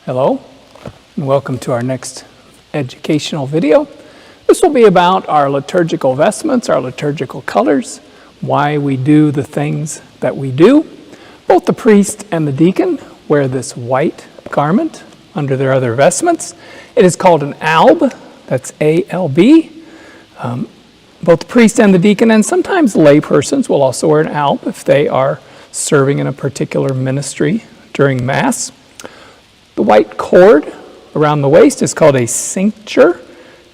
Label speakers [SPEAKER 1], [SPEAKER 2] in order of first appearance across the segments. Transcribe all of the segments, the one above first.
[SPEAKER 1] Hello, and welcome to our next educational video. This will be about our liturgical vestments, our liturgical colors, why we do the things that we do. Both the priest and the deacon wear this white garment under their other vestments. It is called an alb, that's A-L-B. Both the priest and the deacon, and sometimes lay persons, will also wear an alb if they are serving in a particular ministry during Mass. The white cord around the waist is called a cincture,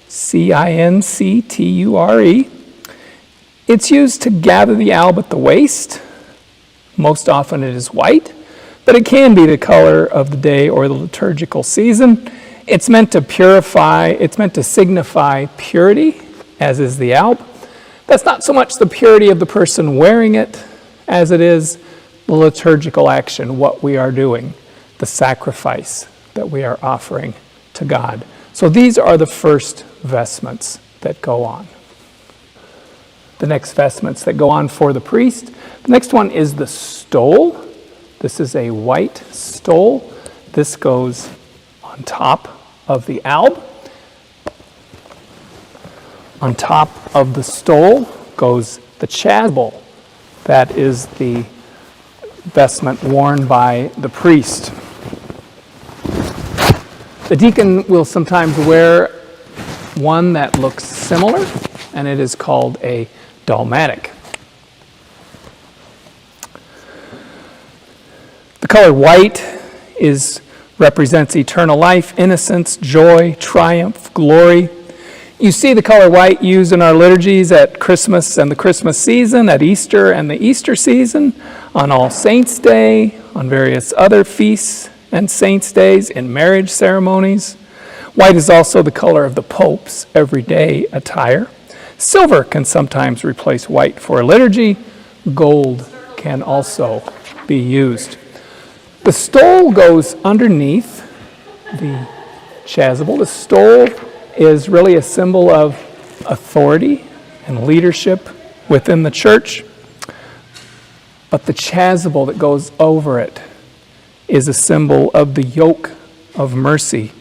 [SPEAKER 1] C-I-N-C-T-U-R-E. It's used to gather the alb at the waist. Most often it is white, but it can be the color of the day or the liturgical season. It's meant to purify, it's meant to signify purity, as is the alb. That's not so much the purity of the person wearing it as it is the liturgical action, what we are doing, the sacrifice that we are offering to God. So these are the first vestments that go on. The next vestments that go on for the priest, the next one is the stole. This is a white stole. This goes on top of the alb. On top of the stole goes the chasuble. That is the vestment worn by the priest. The deacon will sometimes wear one that looks similar, and it is called a dalmatic. The color white represents eternal life, innocence, joy, triumph, glory. You see the color white used in our liturgies at Christmas and the Christmas season, at Easter and the Easter season, on All Saints' Day, on various other feasts and saints' days, in marriage ceremonies. White is also the color of the Pope's everyday attire. Silver can sometimes replace white for a liturgy. Gold can also be used. The stole goes underneath the chasuble. The stole is really a symbol of authority and leadership within the church. But the chasuble that goes over it is a symbol of the yoke of mercy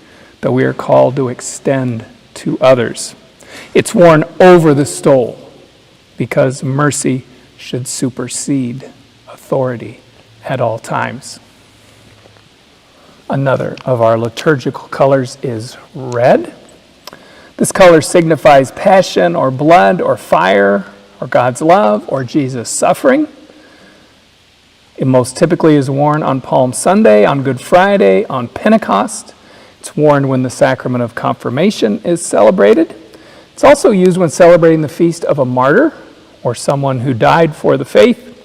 [SPEAKER 1] that we are called to extend to others. It's worn over the stole because mercy should supersede authority at all times. Another of our liturgical colors is red. This color signifies passion or blood or fire or God's love or Jesus' suffering. It most typically is worn on Palm Sunday, on Good Friday, on Pentecost. It's worn when the sacrament of confirmation is celebrated. It's also used when celebrating the feast of a martyr or someone who died for the faith.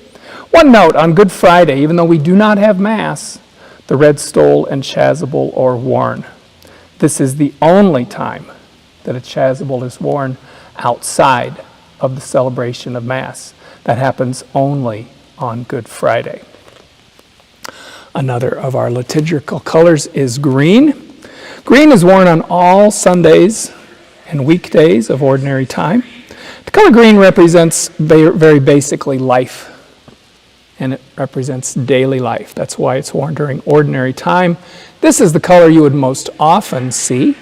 [SPEAKER 1] One note, on Good Friday, even though we do not have Mass, the red stole and chasuble are worn. This is the only time that a chasuble is worn outside of the celebration of Mass. That happens only on Good Friday. Another of our liturgical colors is green. Green is worn on all Sundays and weekdays of ordinary time. The color green represents very basically life, and it represents daily life. That's why it's worn during ordinary time. This is the color you would most often see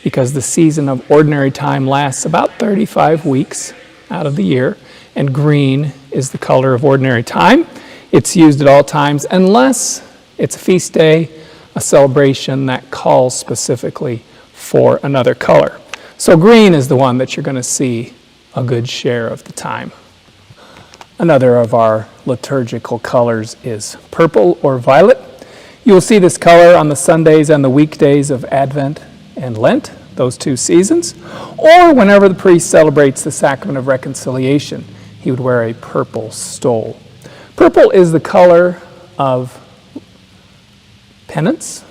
[SPEAKER 1] because the season of ordinary time lasts about 35 weeks out of the year, and green is the color of ordinary time. It's used at all times unless it's a feast day, a celebration that calls specifically for another color. So green is the one that you're going to see a good share of the time. Another of our liturgical colors is purple or violet. You will see this color on the Sundays and the weekdays of Advent and Lent, those two seasons, or whenever the priest celebrates the sacrament of reconciliation, he would wear a purple stole. Purple is the color of penance.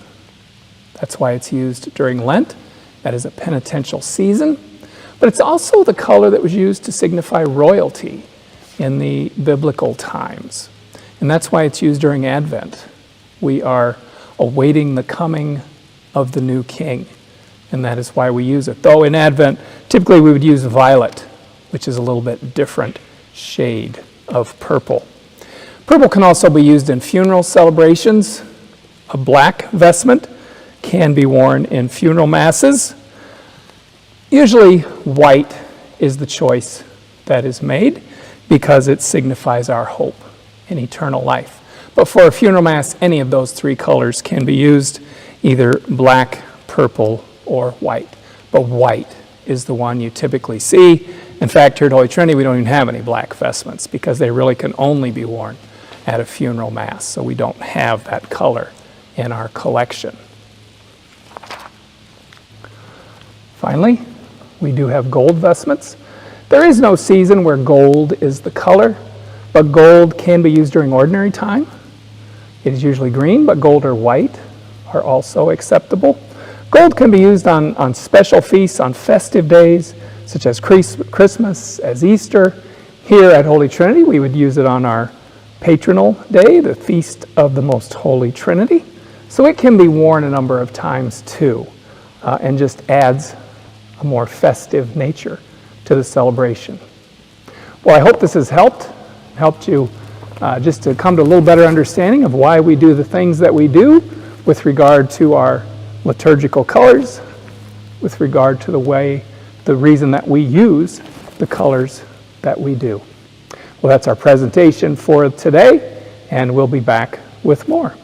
[SPEAKER 1] That's why it's used during Lent. That is a penitential season. But it's also the color that was used to signify royalty in the biblical times. And that's why it's used during Advent. We are awaiting the coming of the new king, and that is why we use it. Though in Advent, typically we would use violet, which is a little bit different shade of purple. Purple can also be used in funeral celebrations. A black vestment can be worn in funeral masses. Usually white is the choice that is made because it signifies our hope in eternal life. But for a funeral mass, any of those three colors can be used, either black, purple, or white. But white is the one you typically see. In fact, here at Holy Trinity, we don't even have any black vestments because they really can only be worn at a funeral mass, so we don't have that color in our collection. Finally, we do have gold vestments. There is no season where gold is the color, but gold can be used during ordinary time. It is usually green, but gold or white are also acceptable. Gold can be used on special feasts, on festive days, such as Christmas, as Easter. Here at Holy Trinity, we would use it on our patronal day, the Feast of the Most Holy Trinity. So it can be worn a number of times too, and just adds a more festive nature to the celebration. Well, I hope this has helped you just to come to a little better understanding of why we do the things that we do with regard to our liturgical colors, with regard to the reason that we use the colors that we do. Well, that's our presentation for today, and we'll be back with more.